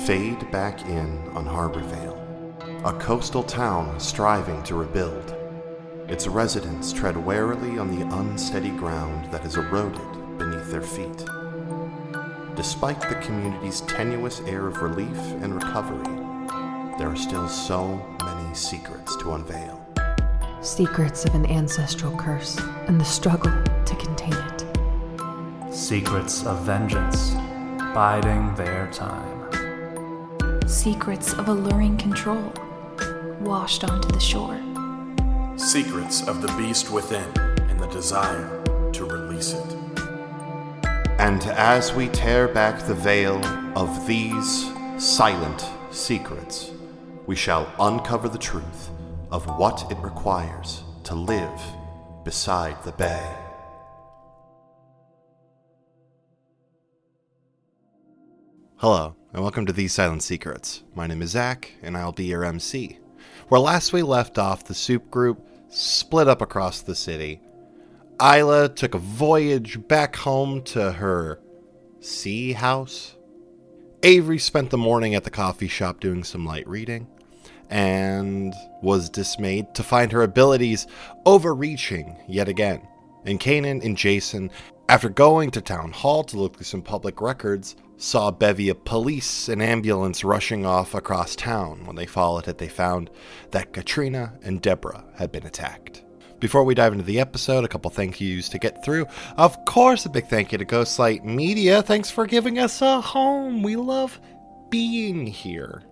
fade back in on Harborvale, a coastal town striving to rebuild. Its residents tread warily on the unsteady ground that has eroded beneath their feet. Despite the community's tenuous air of relief and recovery, there are still so many secrets to unveil. Secrets of an ancestral curse and the struggle to contain it. Secrets of vengeance, biding their time. Secrets of alluring control, washed onto the shore. Secrets of the beast within and the desire to release it. And as we tear back the veil of these silent secrets, we shall uncover the truth of what it requires to live beside the bay. Hello, and welcome to These Silent Secrets. My name is Zach, and I'll be your MC. Where last we left off, the soup group split up across the city. Isla took a voyage back home to her sea house. Avery spent the morning at the coffee shop doing some light reading, and was dismayed to find her abilities overreaching yet again. And Kanan and Jason, after going to town hall to look through some public records, saw a bevy of police and ambulance rushing off across town. When they followed it, they found that Katrina and Debra had been attacked. Before we dive into the episode, a couple thank yous to get through. Of course, a big thank you to Ghostlight Media. Thanks for giving us a home. We love being here.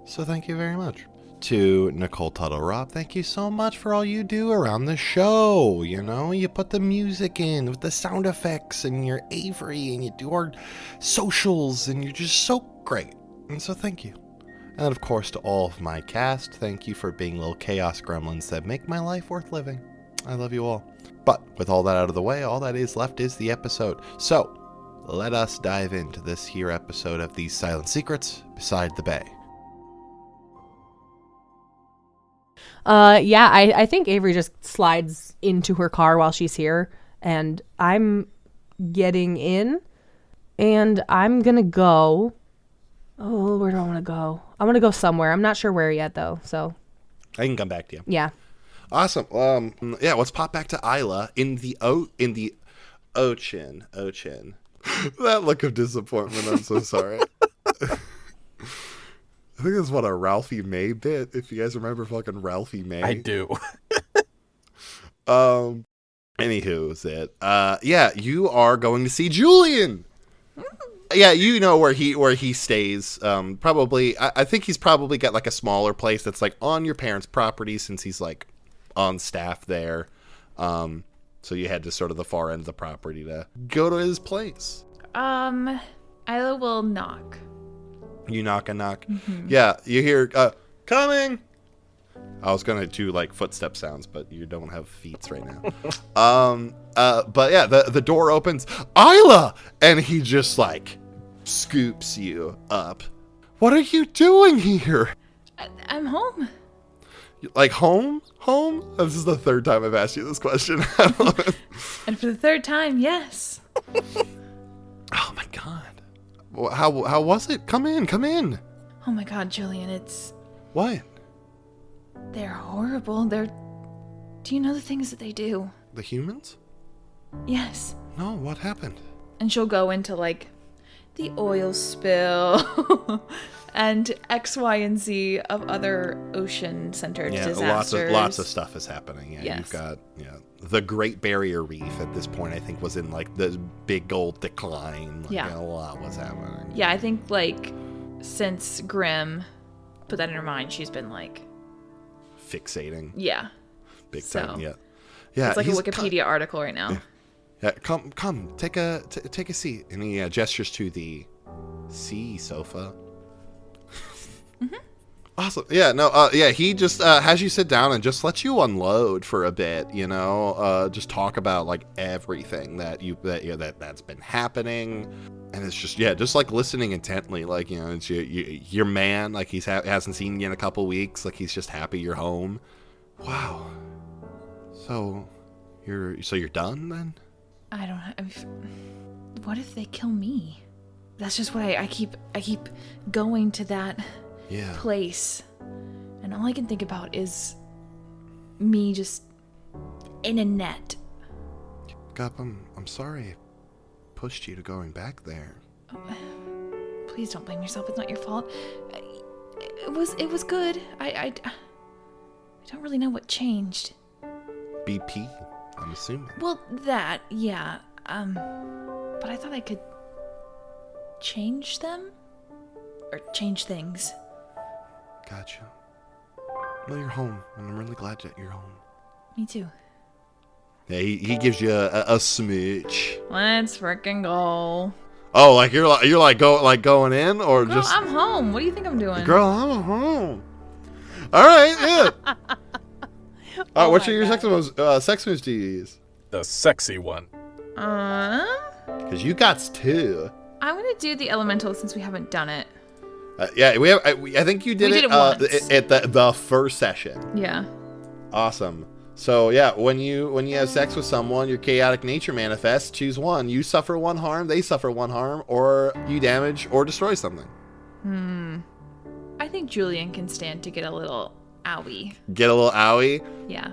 So thank you very much. To Nicole Tuttle-Robb, thank you so much for all you do around the show. You know, you put the music in with the sound effects, and you're Avery, and you do our socials, and you're just so great. And so thank you. And then, of course, to all of my cast, thank you for being little chaos gremlins that make my life worth living. I love you all. But with all that out of the way, all that is left is the episode. So let us dive into this here episode of These Silent Secrets Beside the Bay. I think Avery just slides into her car while she's here, and I'm getting in, and I'm gonna go. Oh, where do I want to go? I want to go somewhere. I'm not sure where yet, though. So I can come back to you. Yeah. Awesome. Let's pop back to Isla in the ocean. That look of disappointment. I'm so sorry. I think that's what a Ralphie May bit, if you guys remember fucking Ralphie May. I do. Anywho, is it? You are going to see Julian. Yeah, you know where he stays. Probably, I think he's probably got like a smaller place that's like on your parents' property, since he's like on staff there. So you head to sort of the far end of the property to go to his place. Isla will knock. You knock and knock. Mm-hmm. Yeah, you hear, coming! I was gonna do, like, footstep sounds, but you don't have feet right now. But yeah, the door opens. Isla! And he just, like, scoops you up. What are you doing here? I'm home. Like, home? Home? This is the third time I've asked you this question. I love it. And for the third time, yes. Oh, my God. How was it? Come in. Oh my God, Julian, it's... What? They're horrible. Do you know the things that they do? The humans? Yes. No, what happened? And she'll go into, like, the oil spill and X, Y, and Z of other ocean-centered disasters. Lots of stuff is happening. Yeah, yes. You've got the Great Barrier Reef at this point. I think was in like the big old decline. Like, a lot was happening. Yeah, I think like since Grimm put that in her mind, she's been like fixating. Yeah, big so, time. Yeah. It's like a Wikipedia article right now. Yeah, come, take a seat. And he gestures to the sea sofa. Mm-hmm. Awesome. Yeah, no, he just has you sit down and just lets you unload for a bit, just talk about like everything that's been happening. And it's just like listening intently, like, it's your man, like hasn't seen you in a couple weeks, like he's just happy you're home. Wow. So you're done then? What if they kill me? that's just what I keep going to that place. And all I can think about is me just in a net. Gup, I'm sorry I pushed you to going back there. Please don't blame yourself. It's not your fault. It was good. I don't really know what changed. BP, I'm assuming. Well, that, yeah. But I thought I could change them? Or change things. Gotcha. Well, you're home, and I'm really glad that you're home. Me too. Yeah, he gives you a smooch. Let's frickin' go. Oh, like you're going in, or Girl, just? I'm home. What do you think I'm doing? Girl, I'm home. All right, yeah. What's your sex moves do you use? The sexy one. Because you got two. I'm gonna do the elemental since we haven't done it. Yeah, we have. I think you did it once. at the first session. Yeah. Awesome. So yeah, when you have sex with someone, your chaotic nature manifests. Choose one. You suffer one harm, they suffer one harm, or you damage or destroy something. I think Julian can stand to get a little owie. Get a little owie. Yeah.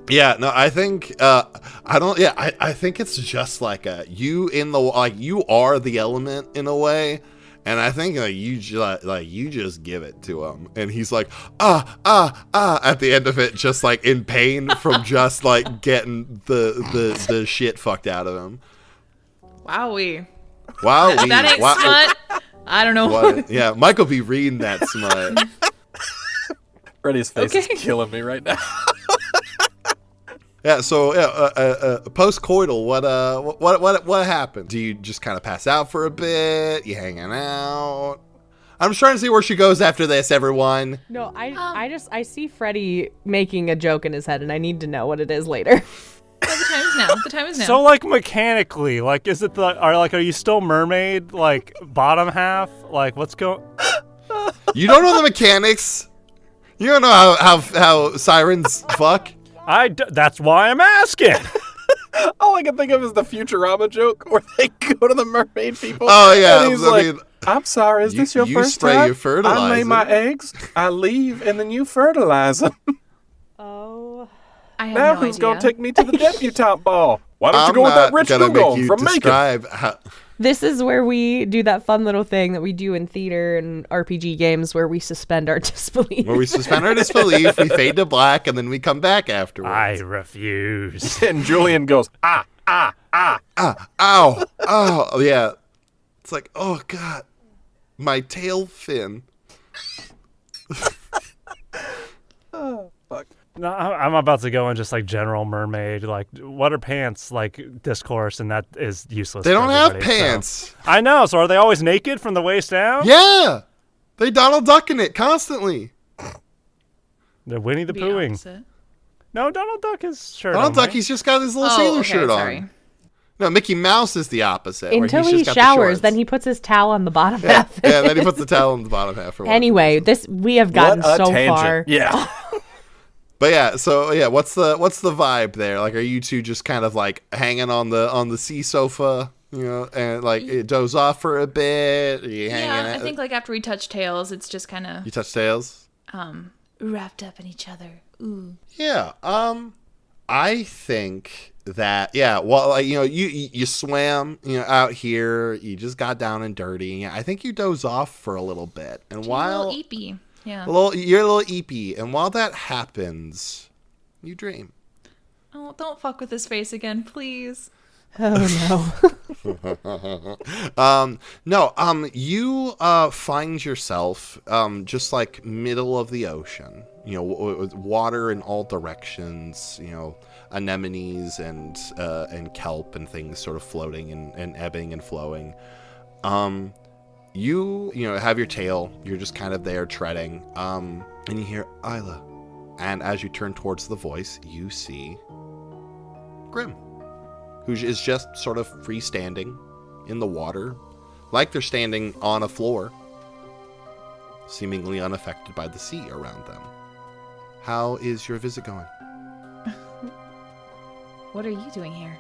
Yeah, no, I think I don't. Yeah, I think it's just like you in the you are the element in a way, and I think you just give it to him, and he's like at the end of it, just like in pain from just like getting the shit fucked out of him. Wowie. That ain't smut. I don't know what. Yeah, Michael be reading that smut. Freddie's face is killing me right now. Yeah, so post-coital, what happened? Do you just kind of pass out for a bit? You hanging out? I'm just trying to see where she goes after this, everyone. No, I see Freddie making a joke in his head, and I need to know what it is later. The time is now. So, like, mechanically, like, is it are you still mermaid, like, bottom half? Like, what's going? You don't know the mechanics. You don't know how sirens fuck. That's why I'm asking. All I can think of is the Futurama joke where they go to the mermaid people. Oh yeah, and he's I'm sorry, is this your first spray time? Your fertilizer. I lay my eggs, I leave, and then you fertilize them. Oh. I have Now no who's idea. gonna take me to the debutante ball? Why don't you go with that rich Google from Macon? This is where we do that fun little thing that we do in theater and RPG games where we suspend our disbelief. We fade to black, and then we come back afterwards. I refuse. And Julian goes, ow. Oh, yeah. It's like, oh, God. My tail fin. Oh, fuck. No, I'm about to go in just like general mermaid, like what are pants, like discourse, and that is useless. They don't have everybody, pants. So. I know. So are they always naked from the waist down? Yeah, they Donald Duck in it constantly. The Winnie the Poohing. No, Donald Duck is shirt. Donald Duck, he's just got his little sailor shirt on. No, Mickey Mouse is the opposite. Until he showers, then he puts his towel on the bottom half. Yeah, then he puts the towel on the bottom half. Anyway, we have gotten so far. Yeah. But yeah, so yeah, what's the vibe there? Like, are you two just kind of like hanging on the sea sofa, you know, and like it doze off for a bit? Are you hanging I think like after we touch tails, it's just kind of you touch tails, wrapped up in each other. Ooh. Yeah. I think that well, like, you know, you swam, you know, out here, you just got down and dirty. I think you doze off for a little bit, and while a little eepy. Yeah. You're a little eepy, and while that happens, you dream. Oh, don't fuck with his face again, please. Oh no. You find yourself just like middle of the ocean, you know, with water in all directions, you know, anemones and kelp and things sort of floating and ebbing and flowing. You know, have your tail, you're just kind of there treading, and you hear Isla. And as you turn towards the voice, you see Grim, who is just sort of freestanding in the water, like they're standing on a floor, seemingly unaffected by the sea around them. How is your visit going? What are you doing here?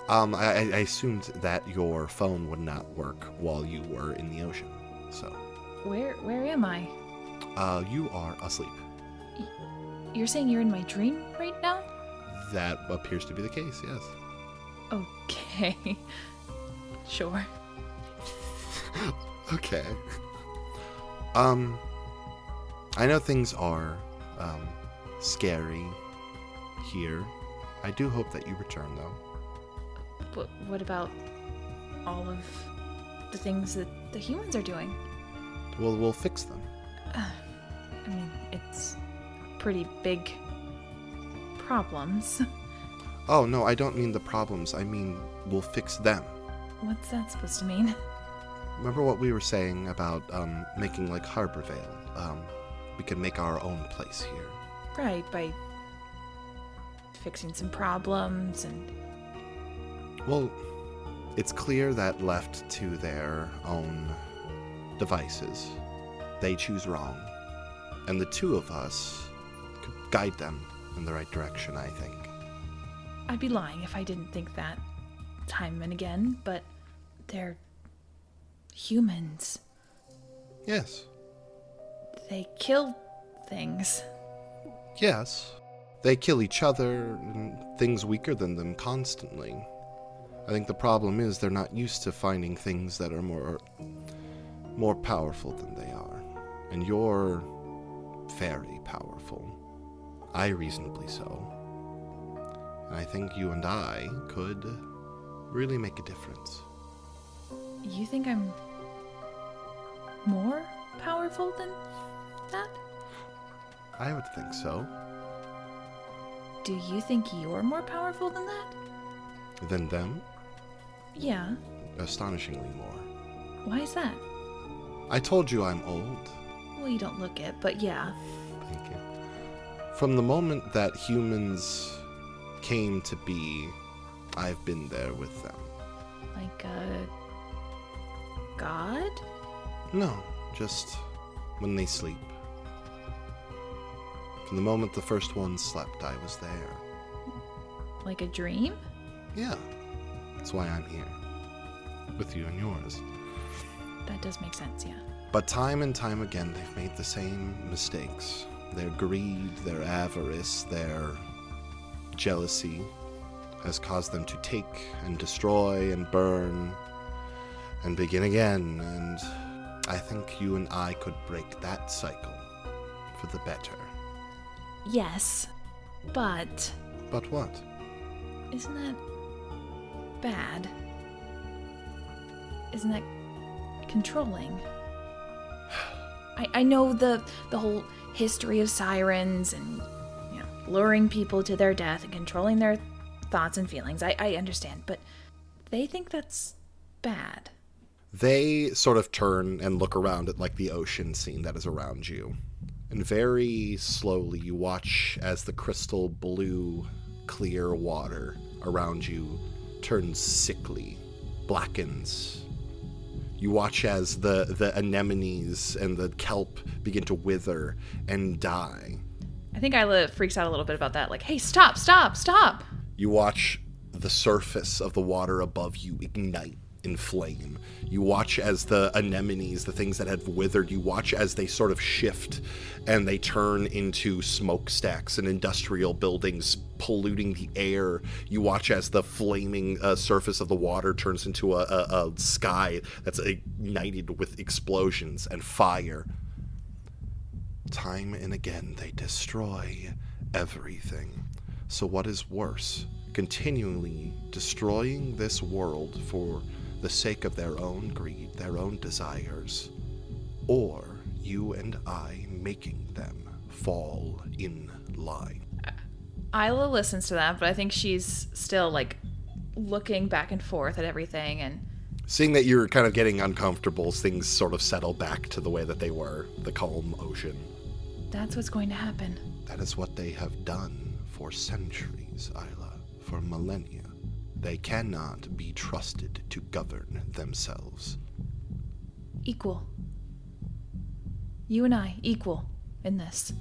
I assumed that your phone would not work while you were in the ocean, so. Where am I? You are asleep. You're saying you're in my dream right now? That appears to be the case, yes. Okay. Sure. Okay. I know things are, scary here. I do hope that you return, though. But what about all of the things that the humans are doing? Well, we'll fix them. I mean, it's pretty big problems. Oh, no, I don't mean the problems. I mean, we'll fix them. What's that supposed to mean? Remember what we were saying about, making, like, Harborvale? We can make our own place here. Right, by fixing some problems and... Well, it's clear that left to their own devices, they choose wrong. And the two of us could guide them in the right direction, I think. I'd be lying if I didn't think that time and again, but they're humans. Yes. They kill things. Yes. They kill each other and things weaker than them constantly. I think the problem is they're not used to finding things that are more powerful than they are. And you're very powerful. I reasonably so. And I think you and I could really make a difference. You think I'm more powerful than that? I would think so. Do you think you're more powerful than that? Than them? Yeah. Astonishingly more. Why is that? I told you I'm old. Well, you don't look it, but yeah. Thank you. From the moment that humans came to be, I've been there with them. Like a god? No, just when they sleep. From the moment the first one slept, I was there. Like a dream? Yeah, that's why I'm here. With you and yours. That does make sense, yeah. But time and time again, they've made the same mistakes. Their greed, their avarice, their jealousy has caused them to take and destroy and burn and begin again. And I think you and I could break that cycle for the better. Yes, but... But what? Isn't that bad? Isn't that controlling? I know the whole history of sirens and, you know, luring people to their death and controlling their thoughts and feelings. I understand, but they think that's bad. They sort of turn and look around at, like, the ocean scene that is around you. And very slowly you watch as the crystal blue, clear water around you turns sickly, blackens. You watch as the anemones and the kelp begin to wither and die. I think Isla freaks out a little bit about that. Like, hey, stop, stop, stop! You watch the surface of the water above you ignite in flame. You watch as the anemones, the things that have withered, you watch as they sort of shift and they turn into smokestacks and industrial buildings polluting the air. You watch as the flaming surface of the water turns into a sky that's ignited with explosions and fire. Time and again, they destroy everything. So what is worse? Continually destroying this world for the sake of their own greed, their own desires, or you and I making them fall in line. Isla listens to that, but I think she's still, like, looking back and forth at everything, and... Seeing that you're kind of getting uncomfortable, things sort of settle back to the way that they were, the calm ocean. That's what's going to happen. That is what they have done for centuries, Isla, for millennia. They cannot be trusted to govern themselves. Equal. You and I, equal in this.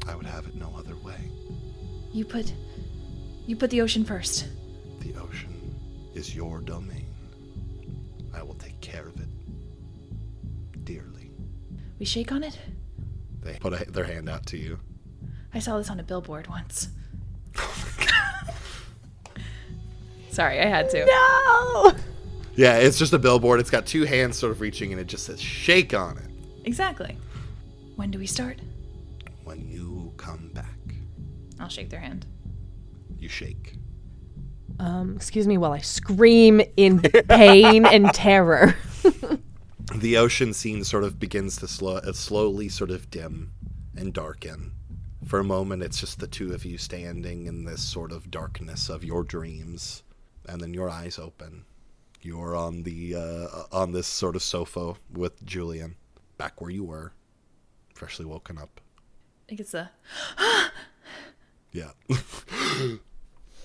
I would have it no other way. You put the ocean first. The ocean. is your domain. I will take care of it dearly. We shake on it? They put their hand out to you. I saw this on a billboard once. Sorry, I had to. No! Yeah, it's just a billboard. It's got two hands sort of reaching, and it just says shake on it. Exactly. When do we start? When you come back, I'll shake their hand. you shake. Excuse me while I scream in pain and terror. The ocean scene sort of begins to slowly sort of dim and darken. For a moment, it's just the two of you standing in this sort of darkness of your dreams, and then your eyes open. You're on on this sort of sofa with Julian, back where you were, freshly woken up. It gets a... Yeah.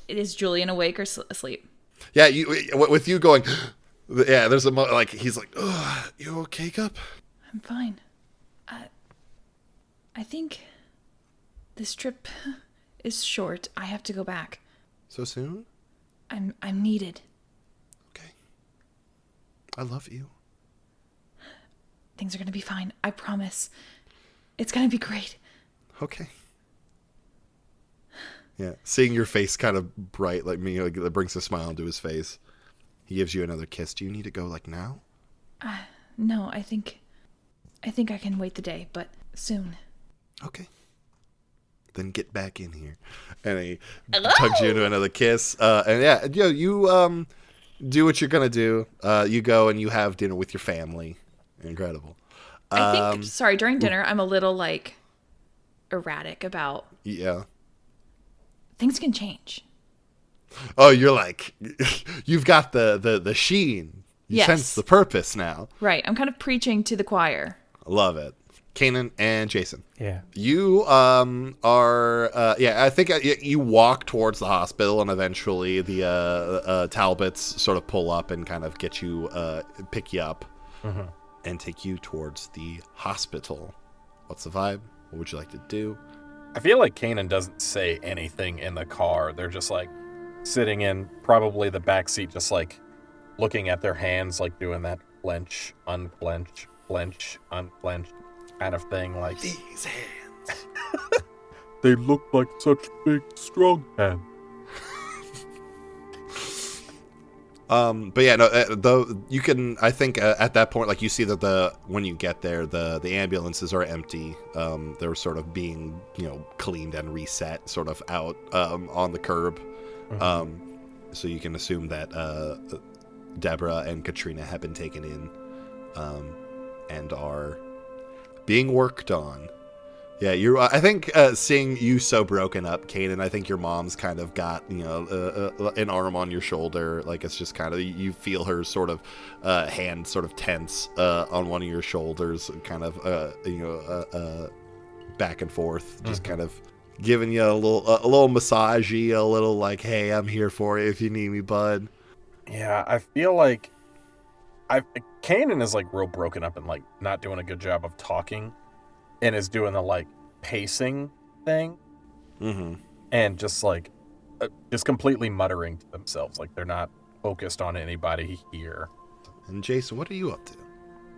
Is Julian awake or asleep? Yeah, with you going, yeah, there's like, he's like, oh, you okay, Cup? I'm fine. I think this trip is short. I have to go back. So soon? I'm needed. Okay. I love you. Things are gonna be fine. I promise. It's gonna be great. Okay. Yeah, seeing your face kind of bright like me, like, that brings a smile into his face. He gives you another kiss. Do you need to go, like, now? No, I think I can wait the day, but soon. Okay. Then get back in here. And he tugs you into another kiss. And yeah, you do what you're gonna do. You go and you have dinner with your family. Incredible. I think, during dinner, I'm a little, like, erratic about... Yeah. Things can change. Oh, you're like, you've got the sheen. You Yes. sense the purpose now. Right. I'm kind of preaching to the choir. I love it. Kanan and Jason. Yeah. You are, I think you walk towards the hospital, and eventually the Talbots sort of pull up and kind of get you, pick you up, and take you towards the hospital. What's the vibe? What would you like to do? I feel like Kanan doesn't say anything in the car. They're just like sitting in probably the back seat, just like looking at their hands, like doing that clench, unclench, clench, unclench kind of thing. Like, These hands. they look like such big, strong hands. But yeah, no, though you can, I think at that point, like, you see that when you get there, the ambulances are empty. They're sort of being, cleaned and reset sort of out, on the curb. So you can assume that, Debra and Katrina have been taken in, and are being worked on. Yeah, I think seeing you so broken up, Kanan, I think your mom's kind of got, an arm on your shoulder. Like, it's just kind of, you feel her sort of hand sort of tense on one of your shoulders, kind of, back and forth, just kind of giving you a little massagey, a little like, hey, I'm here for you if you need me, bud. Yeah, I feel like Kanan is like real broken up and like not doing a good job of talking, and is doing the like pacing thing, and just like just completely muttering to themselves, like they're not focused on anybody here. And Jason, what are you up to?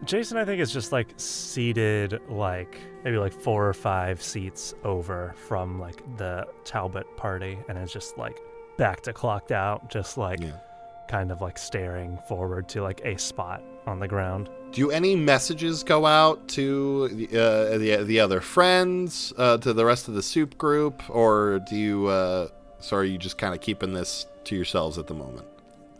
Jason, I think, is just like seated like maybe like 4 or 5 seats over from like the Talbot party, and is just like back to clocked out, just like kind of like staring forward to like a spot on the ground. Do any messages go out to the other friends, to the rest of the soup group, or do you? So are you just kind of keeping this to yourselves at the moment?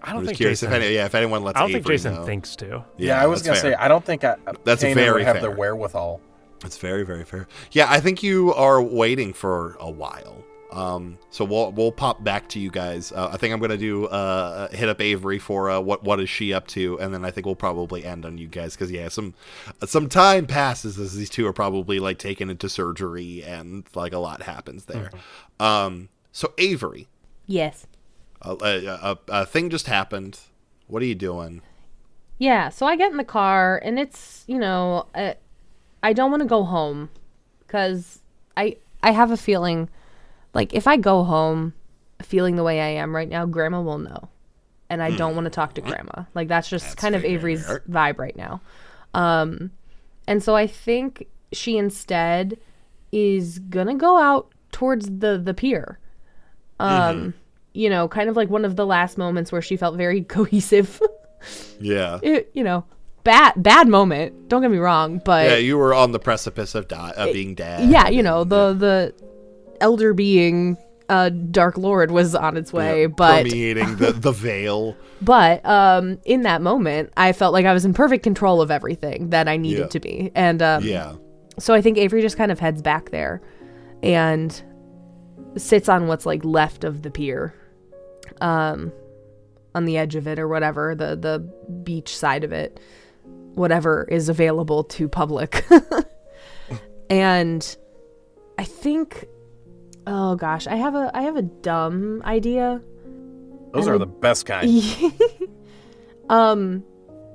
I don't think Jason. Jason. If anyone lets, I don't Avery think Jason know. thinks to. Yeah, I was gonna say I don't think that's Kanan very would have fair. the wherewithal. It's very, very fair. Yeah, I think you are waiting for a while. So we'll pop back to you guys. I think I'm gonna do hit up Avery for what is she up to, and then I think we'll probably end on you guys, because some time passes as these two are probably like taken into surgery, and like a lot happens there. So Avery, Yes. a thing just happened. What are you doing? Yeah, so I get in the car, and it's, I don't want to go home, because I have a feeling, like, if I go home feeling the way I am right now, Grandma will know. and I don't want to talk to grandma. Like, that's just kind of fair. Avery's vibe right now. And so I think she instead is gonna go out towards the pier. You know, kind of like one of the last moments where she felt very cohesive. Yeah. You know, bad moment. Don't get me wrong, but Yeah, you were on the precipice of being dead. yeah, you know, the elder being Dark Lord was on its way, but permeating the veil. But in that moment, I felt like I was in perfect control of everything that I needed to be. And so I think Avery just kind of heads back there and sits on what's like left of the pier, on the edge of it or whatever, the beach side of it, whatever is available to public. And I think, oh gosh, I have a dumb idea. Those are the best kind.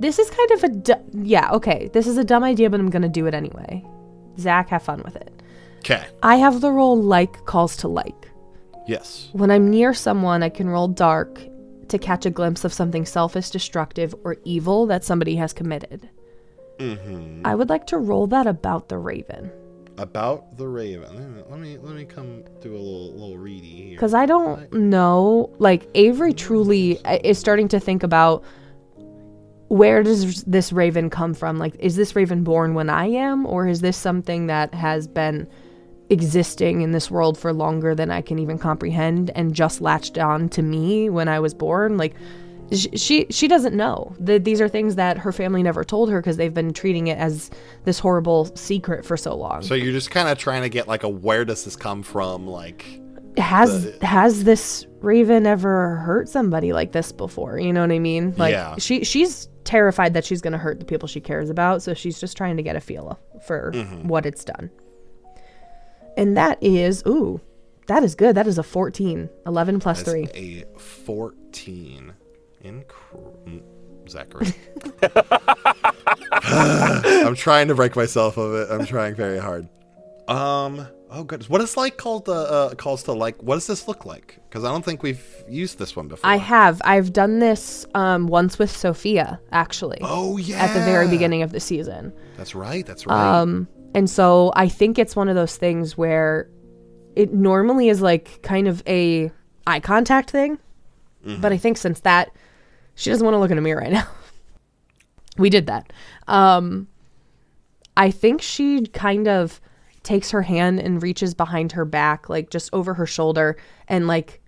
This is kind of this is a dumb idea, but I'm gonna do it anyway. Zach, have fun with it. Okay. I have the roll like calls to like. Yes. When I'm near someone, I can roll dark to catch a glimpse of something selfish, destructive, or evil that somebody has committed. I would like to roll that about the Raven. About the Raven. Let me come do a little reedy here. Because I don't know, like, Avery truly is starting to think about, where does this Raven come from? Like, is this Raven born when I am, or is this something that has been existing in this world for longer than I can even comprehend and just latched on to me when I was born? Like, she doesn't know. These are things that her family never told her because they've been treating it as this horrible secret for so long. So you're just kind of trying to get like a where does this come from? Like, has this Raven ever hurt somebody like this before? You know what I mean? Like, she's terrified that she's going to hurt the people she cares about, so she's just trying to get a feel for what it's done. And that is that is good. That is a 14. 11 plus 3. A 14. Zachary. I'm trying to break myself of it. I'm trying very hard. Oh goodness, what is like called the calls to like? What does this look like? Because I don't think we've used this one before. I've done this once with Sophia, actually. Oh yeah, at the very beginning of the season. That's right. And so I think it's one of those things where it normally is like kind of a eye contact thing, but I think since that, she doesn't want to look in a mirror right now. We did that. I think she kind of takes her hand and reaches behind her back, like just over her shoulder, and like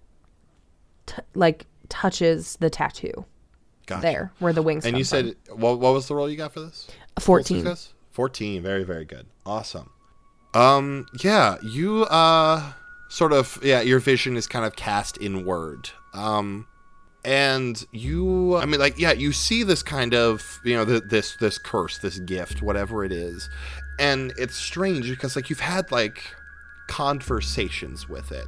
touches the tattoo. Gotcha. There, where the wings. And you said, what was the roll you got for this? 14. 14. Very, very good. Awesome. Yeah, you sort of, your vision is kind of cast inward. And you, I mean, like, you see this kind of, this curse, this gift, whatever it is. And it's strange because, like, you've had, like, conversations with it.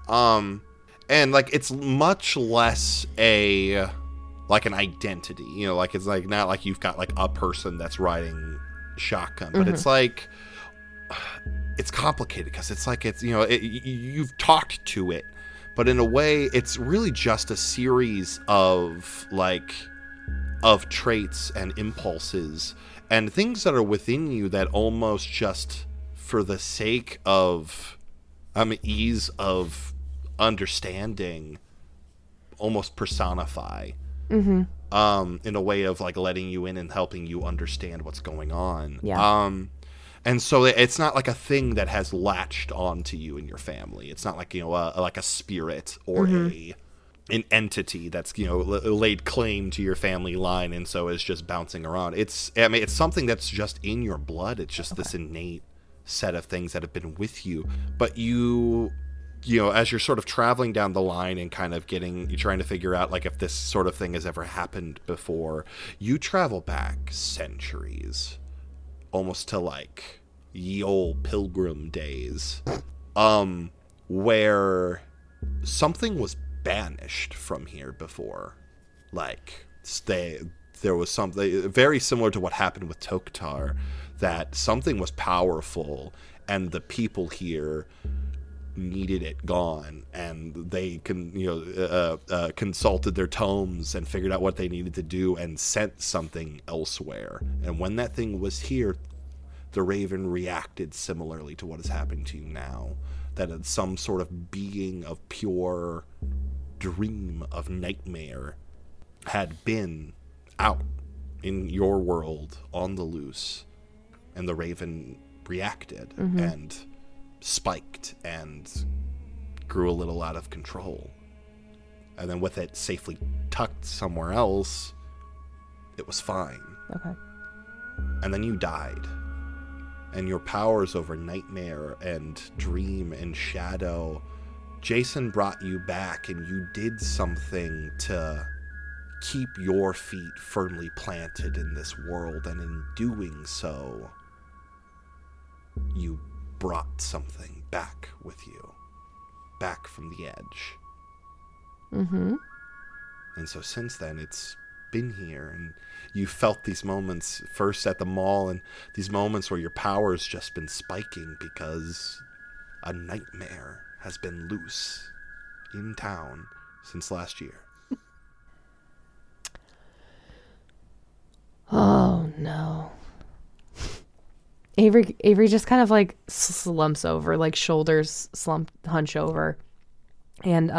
And, like, it's much less like an identity, like, it's, like, not like you've got, like, a person that's riding shotgun, but it's, like, it's complicated because it's, like, it's, you've talked to it. But in a way, it's really just a series of traits and impulses and things that are within you that almost just for the sake of ease of understanding almost personify in a way of like letting you in and helping you understand what's going on. And so it's not like a thing that has latched onto you and your family. It's not like, like a spirit or an entity that's, laid claim to your family line and so is just bouncing around. It's something that's just in your blood. It's just this innate set of things that have been with you. But you as you're sort of traveling down the line and kind of you're trying to figure out like if this sort of thing has ever happened before, you travel back centuries. Almost to like ye old pilgrim days, where something was banished from here before. Like there was something very similar to what happened with Toktar, that something was powerful and the people here needed it gone, and they consulted their tomes and figured out what they needed to do and sent something elsewhere. And when that thing was here, the Raven reacted similarly to what is happening to you now. That it's some sort of being of pure dream of nightmare had been out in your world on the loose, and the Raven reacted and spiked and grew a little out of control. And then with it safely tucked somewhere else, it was fine. Okay. And then you died. And your powers over nightmare and dream and shadow, Jason brought you back, and you did something to keep your feet firmly planted in this world. And in doing so, you brought something back with you, back from the edge. Mm-hmm. And so since then, it's been here, and you felt these moments first at the mall, and these moments where your power's just been spiking because a nightmare has been loose in town since last year. Oh no. Avery just kind of like slumps over, like shoulders hunch over, and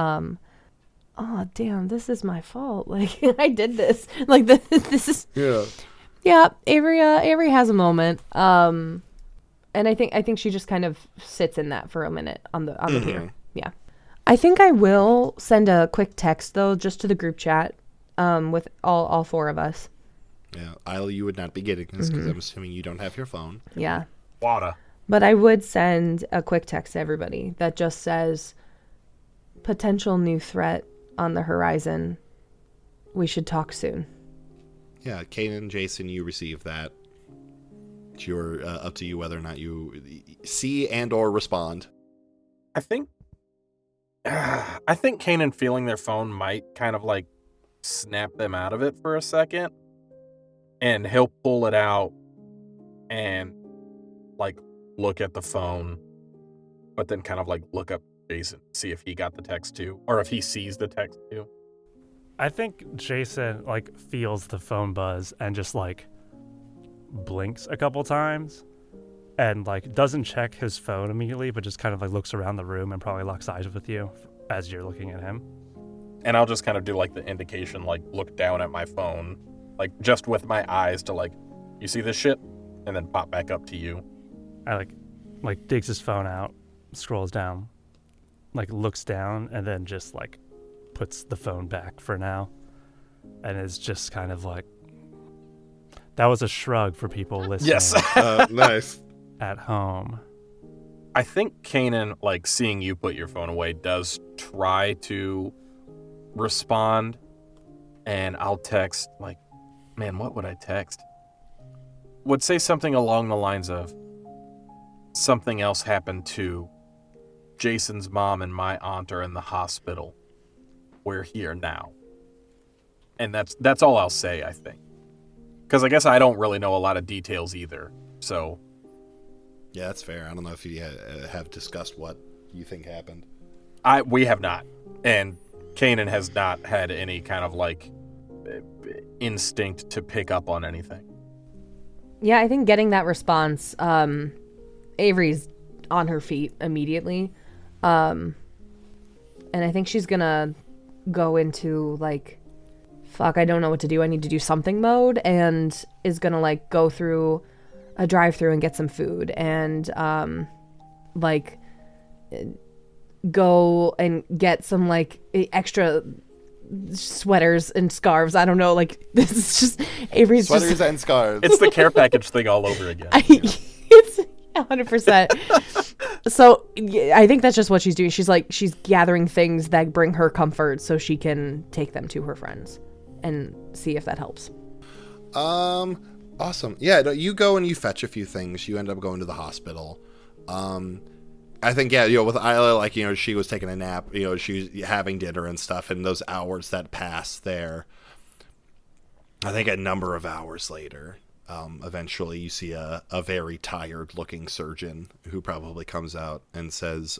oh damn, this is my fault. Like I did this. Like this is yeah. Avery has a moment, and I think she just kind of sits in that for a minute on the pier. Yeah, I think I will send a quick text though, just to the group chat, with all four of us. Yeah, Isla, you would not be getting this because I'm assuming you don't have your phone. Yeah. Water. But I would send a quick text to everybody that just says, potential new threat on the horizon. We should talk soon. Yeah, Kanan, Jason, you receive that. It's up to you whether or not you see and or respond. I think Kanan feeling their phone might kind of like snap them out of it for a second. And he'll pull it out and like look at the phone, but then kind of like look up Jason, see if he got the text too, or if he sees the text too. I think Jason like feels the phone buzz and just like blinks a couple times and like doesn't check his phone immediately, but just kind of like looks around the room and probably locks eyes with you as you're looking at him. And I'll just kind of do like the indication, like look down at my phone, like just with my eyes to like, you see this shit? And then pop back up to you. I like digs his phone out, scrolls down, like looks down, and then just like puts the phone back for now. And is just kind of like, that was a shrug for people listening. Yes. Nice. At home. I think Kanan, like seeing you put your phone away, does try to respond. And I'll text like, man, what would I text? Would say something along the lines of, something else happened to Jason's mom and my aunt are in the hospital. We're here now. And that's all I'll say, I think. Because I guess I don't really know a lot of details either. So. Yeah, that's fair. I don't know if you have discussed what you think happened. We have not. And Kanan has not had any kind of like instinct to pick up on anything. Yeah, I think getting that response, Avery's on her feet immediately. And I think she's gonna go into like, fuck, I don't know what to do. I need to do something mode, and is gonna like go through a drive-thru and get some food and like go and get some like extra sweaters and scarves. I don't know, like this is just Avery's sweaters just, and scarves. It's the care package thing all over again. It's 100%. So I think that's just what she's doing. She's gathering things that bring her comfort so she can take them to her friends and see if that helps. Awesome. Yeah, no, you go and you fetch a few things. You end up going to the hospital. I think, yeah, with Isla, like, she was taking a nap, she was having dinner and stuff, and those hours that passed there, I think a number of hours later, eventually you see a very tired-looking surgeon who probably comes out and says,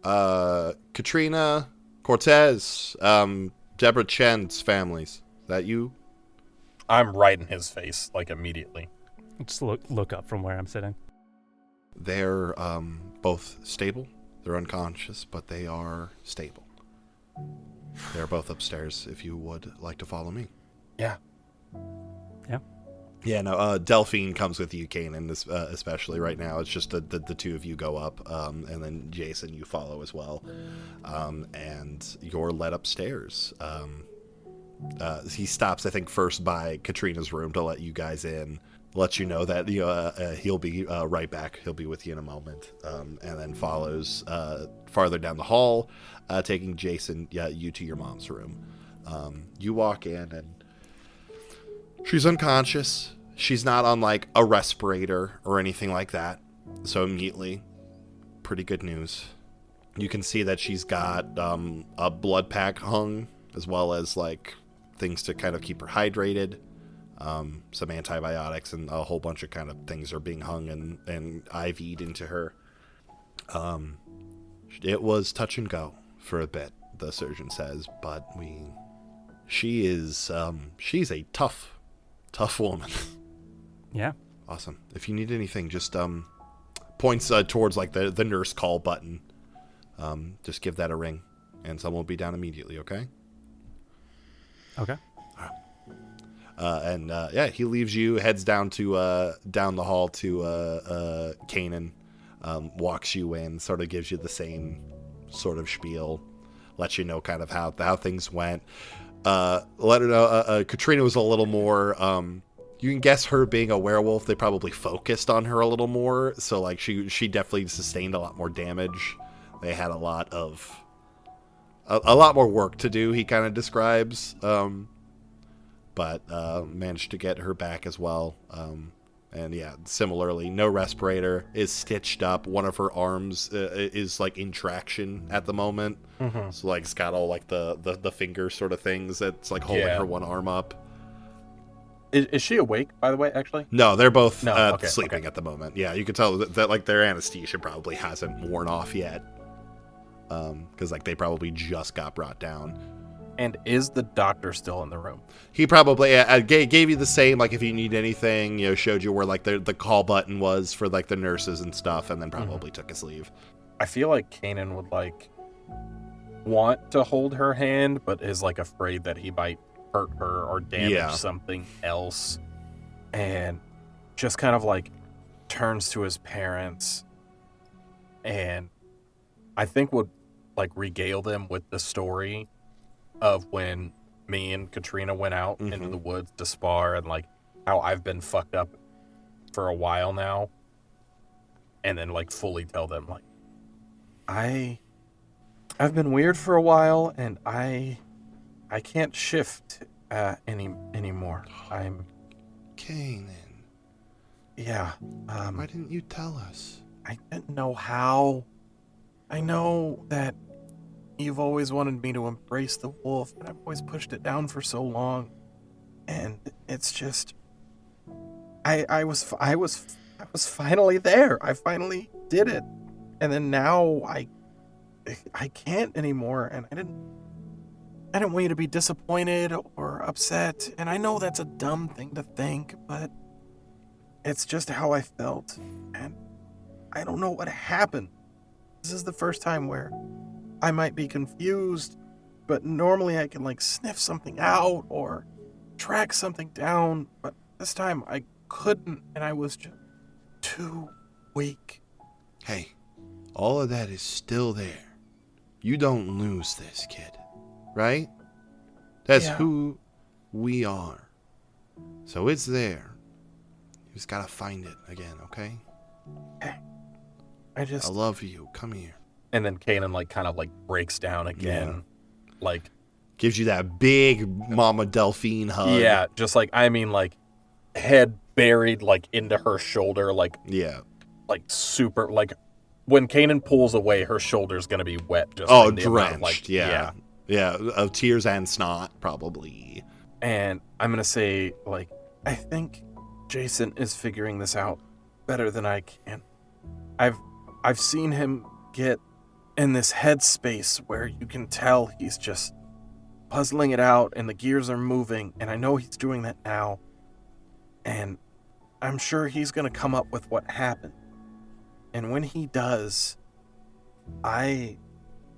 Katrina, Cortez, Debra Chen's families. Is that you? I'm right in his face, like, immediately. Just look up from where I'm sitting. They're both stable. They're unconscious, but they are stable. They're both upstairs if you would like to follow me. Yeah. Yeah. Yeah, no, Delphine comes with you, Kanan, especially right now. It's just the two of you go up, and then Jason, you follow as well. And you're led upstairs. He stops, I think, first by Katrina's room to let you guys in. Let you know that he'll be right back. He'll be with you in a moment. And then follows farther down the hall, taking Jason, you to your mom's room. You walk in, and she's unconscious. She's not on, like, a respirator or anything like that. So immediately, pretty good news. You can see that she's got a blood pack hung, as well as, like, things to kind of keep her hydrated. Some antibiotics and a whole bunch of kind of things are being hung and IV'd into her. It was touch and go for a bit, the surgeon says, but she's a tough woman. Yeah. Awesome. If you need anything, just points towards, like, the nurse call button. Just give that a ring, and someone will be down immediately, okay? Okay. He leaves you, heads down to down the hall to Kanan, walks you in, sort of gives you the same sort of spiel, lets you know kind of how things went. Let her know Katrina was a little more. You can guess her being a werewolf, they probably focused on her a little more, so like she definitely sustained a lot more damage. They had a lot more work to do. He kind of describes. But managed to get her back as well. And yeah, similarly, no respirator, is stitched up. One of her arms is like in traction at the moment. Mm-hmm. So like it's got all like the finger sort of things that's like holding her one arm up. Is she awake, by the way, actually? No, they're both sleeping at the moment. Yeah, you can tell that like their anesthesia probably hasn't worn off yet. Because like they probably just got brought down. And is the doctor still in the room? He probably gave you the same, like, if you need anything, showed you where, like, the call button was for, like, the nurses and stuff, and then probably took his leave. I feel like Kanan would, like, want to hold her hand, but is, like, afraid that he might hurt her or damage something else. And just kind of, like, turns to his parents and I think would, like, regale them with the story of when me and Katrina went out into the woods to spar and like how I've been fucked up for a while now, and then like fully tell them like I've been weird for a while and I can't shift anymore. I'm Kanan. Yeah. Why didn't you tell us? I didn't know how. I know that you've always wanted me to embrace the wolf, and I've always pushed it down for so long. And it's just, I was finally there. I finally did it, and then now I can't anymore. And I didn't want you to be disappointed or upset. And I know that's a dumb thing to think, but it's just how I felt, and I don't know what happened. This is the first time where I might be confused, but normally I can like sniff something out or track something down, but this time I couldn't, and I was just too weak. Hey, all of that is still there. You don't lose this, kid, right? That's who we are. So it's there. You just gotta find it again, okay? Hey, I love you. Come here. And then Kanan like kind of like breaks down again, like gives you that big Mama Delphine hug. Yeah, just like like head buried like into her shoulder, like like super like when Kanan pulls away, her shoulder's gonna be wet. Just drenched. Of tears and snot probably. And I'm gonna say like I think Jason is figuring this out better than I can. I've seen him get in this headspace where you can tell he's just puzzling it out and the gears are moving, and I know he's doing that now. And I'm sure he's going to come up with what happened. And when he does, I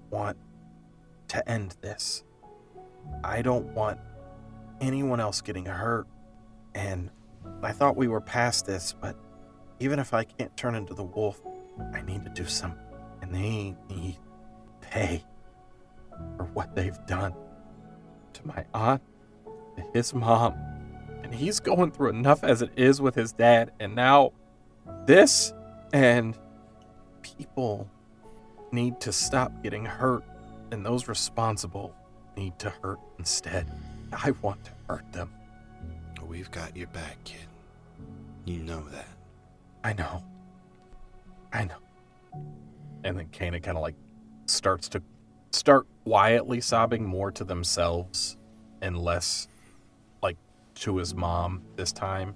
want to end this. I don't want anyone else getting hurt. And I thought we were past this, but even if I can't turn into the wolf, I need to do something. And they need pay for what they've done to my aunt, to his mom. And he's going through enough as it is with his dad. And now this, and people need to stop getting hurt. And those responsible need to hurt instead. I want to hurt them. We've got your back, kid. You know that. I know. And then Kanan kind of like starts quietly sobbing, more to themselves and less like to his mom this time.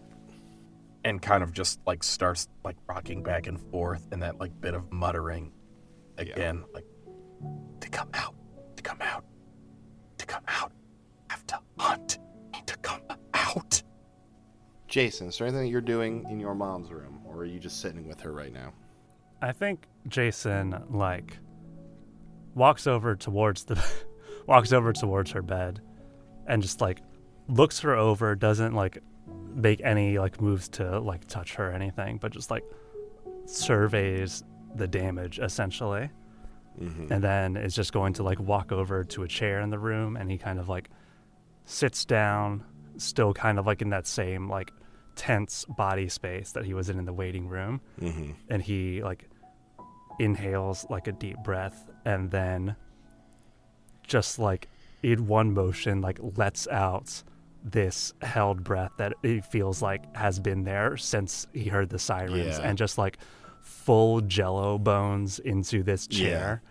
And kind of just like starts like rocking back and forth in that like bit of muttering again, like to come out. Have to hunt. Need to come out. Jason, is there anything that you're doing in your mom's room, or are you just sitting with her right now? I think Jason like walks over towards her bed and just like looks her over, doesn't like make any like moves to like touch her or anything, but just like surveys the damage essentially. Mm-hmm. And then is just going to like walk over to a chair in the room, and he kind of like sits down, still kind of like in that same like tense body space that he was in the waiting room. Mm-hmm. And he like inhales like a deep breath, and then just like in one motion like lets out this held breath that it feels like has been there since he heard the sirens, and just like full jello bones into this chair,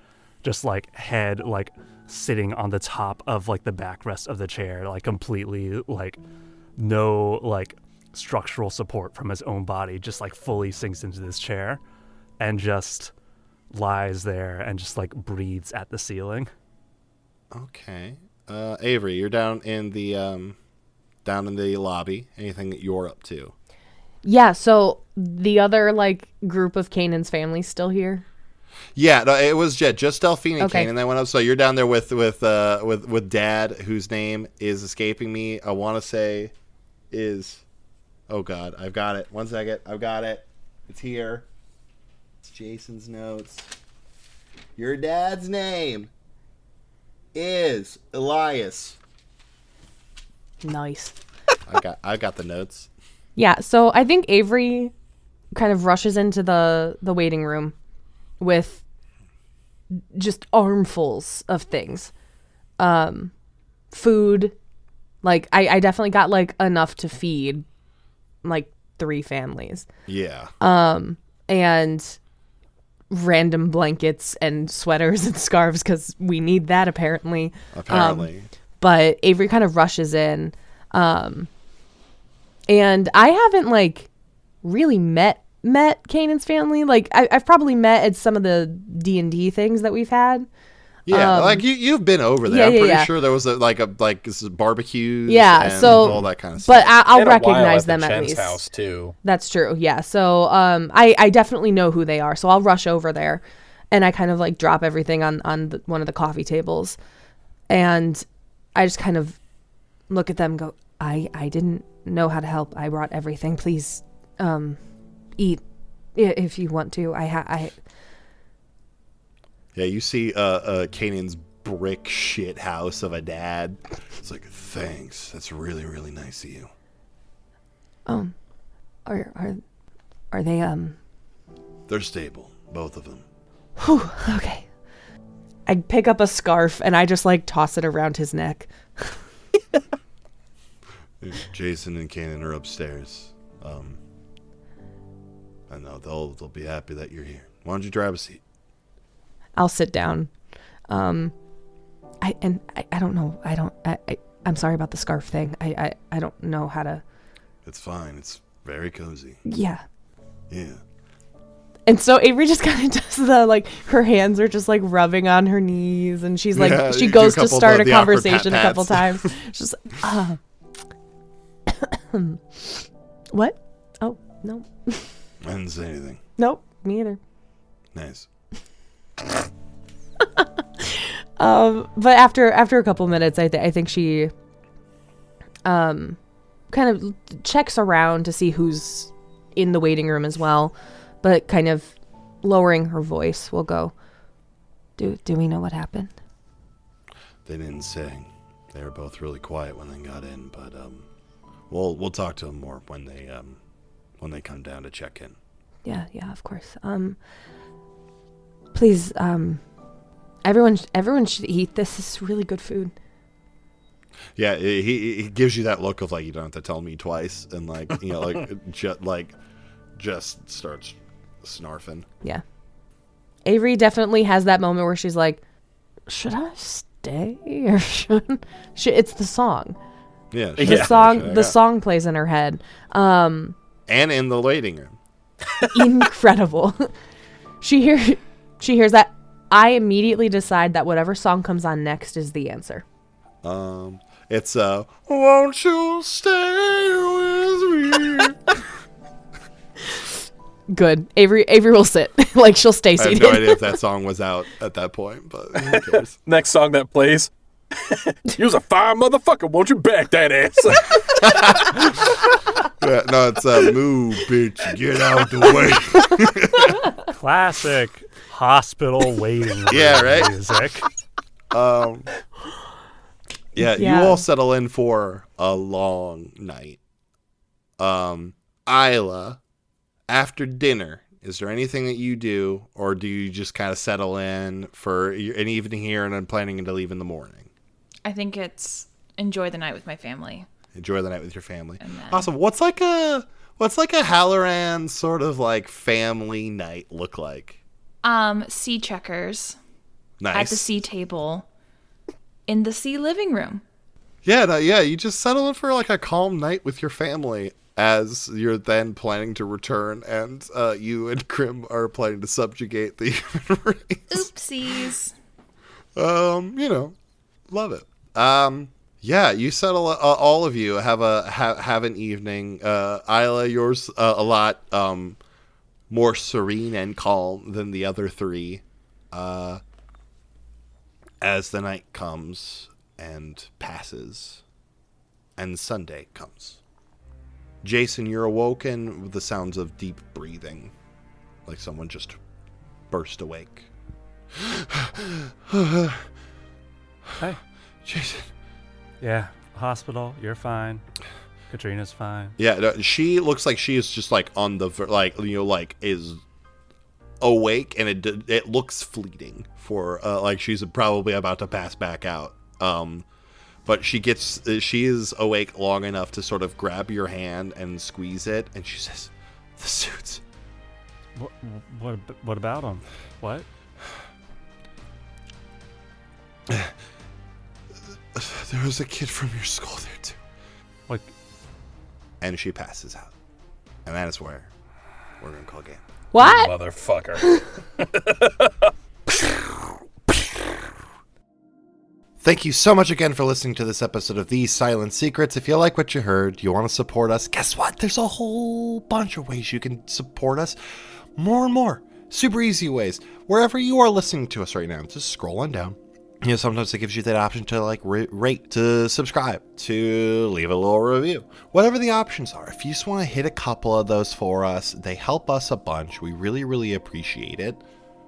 just like head like sitting on the top of like the backrest of the chair, like completely like no like structural support from his own body, just like fully sinks into this chair and just lies there and just like breathes at the ceiling. Okay. Avery, you're down in the lobby. Anything that you're up to? Yeah, so the other like group of Kanan's family's still here. Yeah, no, it was just Delphine and Okay. Kanan that went up. So you're down there with Dad, whose name is escaping me. I want to say is, oh God, I've got it. 1 second, I've got it. It's here. It's Jason's notes. Your dad's name is Elias. Nice. I got the notes. Yeah, so I think Avery kind of rushes into the waiting room with just armfuls of things. Food. Like, I definitely got, like, enough to feed, like, 3 families. Yeah. And random blankets and sweaters and scarves, because we need that, apparently. But Avery kind of rushes in. And I haven't like really met Kanan's family. Like I've probably met at some of the D&D things that we've had. Yeah, like you've been over there. I'm pretty sure there was barbecues. Yeah, and all all that kind of stuff. But I'll recognize them at least. House too. That's true. Yeah. So I definitely know who they are. So I'll rush over there, and I kind of like drop everything on one of the coffee tables, and I just kind of look at them and go, I didn't know how to help. I brought everything. Please eat if you want to. Yeah, you see Kanan's brick shit house of a dad. It's like, thanks. That's really, really nice of you. Are they They're stable, both of them. Whew, okay. I pick up a scarf and I just like toss it around his neck. Jason and Kanan are upstairs. I know they'll be happy that you're here. Why don't you grab a seat? I'll sit down. I don't know. I'm sorry about the scarf thing. I don't know how to. It's fine. It's very cozy. Yeah. Yeah. And so Avery just kind of does the, like, her hands are just, like, rubbing on her knees. And she's like, Yeah, she you goes do a to couple start of a the awkward conversation a couple pat-pats. times. She's like, what? Oh, no. I didn't say anything. Nope, me either. Nice. But after a couple minutes, I think she kind of checks around to see who's in the waiting room as well, but kind of lowering her voice will go, do we know what happened? They didn't say. They were both really quiet when they got in, but we'll talk to them more when they come down to check in. Yeah, of course. Please, everyone should eat. This is really good food. Yeah, he gives you that look of, like, you don't have to tell me twice, and, like, you know, like just starts snarfing. Yeah. Avery definitely has that moment where she's like, should I stay or shouldn't? It's the song. Yeah, The song plays in her head. and in the waiting room. Incredible. She hears that. I immediately decide that whatever song comes on next is the answer. It's won't you stay with me? Good. Avery will sit. Like, she'll stay I have seated. no idea if that song was out at that point, but who cares? Next song that plays. You's a fine motherfucker. Won't you back that ass? Yeah, no, it's move, bitch, get out the way. Classic hospital waiting room Yeah, right? music. Yeah, you Yeah. all settle in for a long night. Isla, after dinner, is there anything that you do, or do you just kind of settle in for an evening here and then planning to leave in the morning? I think it's enjoy the night with my family. Enjoy the night with your family. And then- Awesome. What's like a Halloran sort of like family night look like? Sea checkers Nice. at the sea table in the sea living room. Yeah, no, yeah. You just settle in for like a calm night with your family as you're then planning to return, and you and Grim are planning to subjugate the human race. Oopsies. You know, love it. Yeah, you settle. All of you have an evening. Isla, yours a lot more serene and calm than the other three. As the night comes and passes, and Sunday comes. Jason, you're awoken with the sounds of deep breathing, like someone just burst awake. Hey. Jason. Yeah, hospital, you're fine. Katrina's fine. Yeah, no, she looks like she is just like on the is awake, and it looks fleeting for like she's probably about to pass back out. But she is awake long enough to sort of grab your hand and squeeze it, and she says, "The suits." What about them? What? There was a kid from your school there too. Like, And she passes out, and that is where we're gonna call game. What? Motherfucker. Thank you so much again for listening to this episode of These Silent Secrets. If you like what you heard, you want to support us, guess what? There's a whole bunch of ways you can support us. More and more. Super easy ways. Wherever you are listening to us right now, just scroll on down. You know, sometimes it gives you that option to like rate, to subscribe, to leave a little review. Whatever the options are. If you just want to hit a couple of those for us, they help us a bunch. We really, really appreciate it.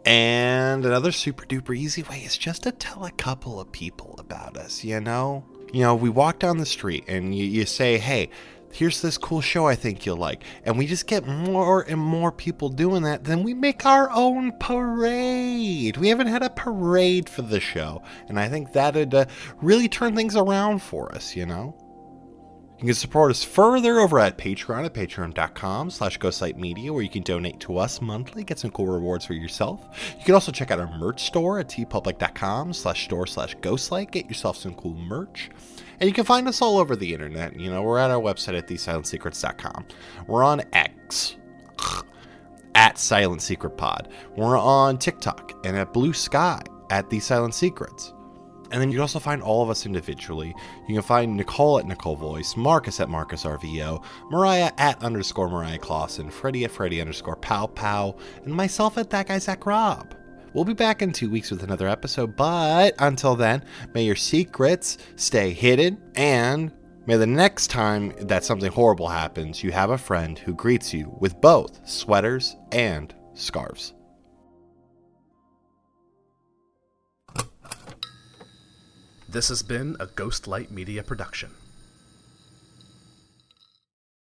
And another super duper easy way is just to tell a couple of people about us, you know? You know, we walk down the street and you say, hey, here's this cool show I think you'll like. And we just get more and more people doing that. Then we make our own parade. We haven't had a parade for the show. And I think that'd really turn things around for us, you know? You can support us further over at Patreon at patreon.com/ghostlightmedia, where you can donate to us monthly, get some cool rewards for yourself. You can also check out our merch store at tpublic.com/store/ghostlight, get yourself some cool merch. And you can find us all over the internet. You know, we're at our website at thesilientsecrets.com. We're on X at Silent Secret Pod. We're on TikTok and at Blue Sky at The Silent Secrets. And then you can also find all of us individually. You can find Nicole at Nicole Voice, Marcus at Marcus RVO, Mariah at _Mariah Clawson, Freddie at Freddie _Pow Pow, and myself at That Guy Zach Robb. We'll be back in 2 weeks with another episode, but until then, may your secrets stay hidden, and may the next time that something horrible happens, you have a friend who greets you with both sweaters and scarves. This has been a Ghostlight Media production.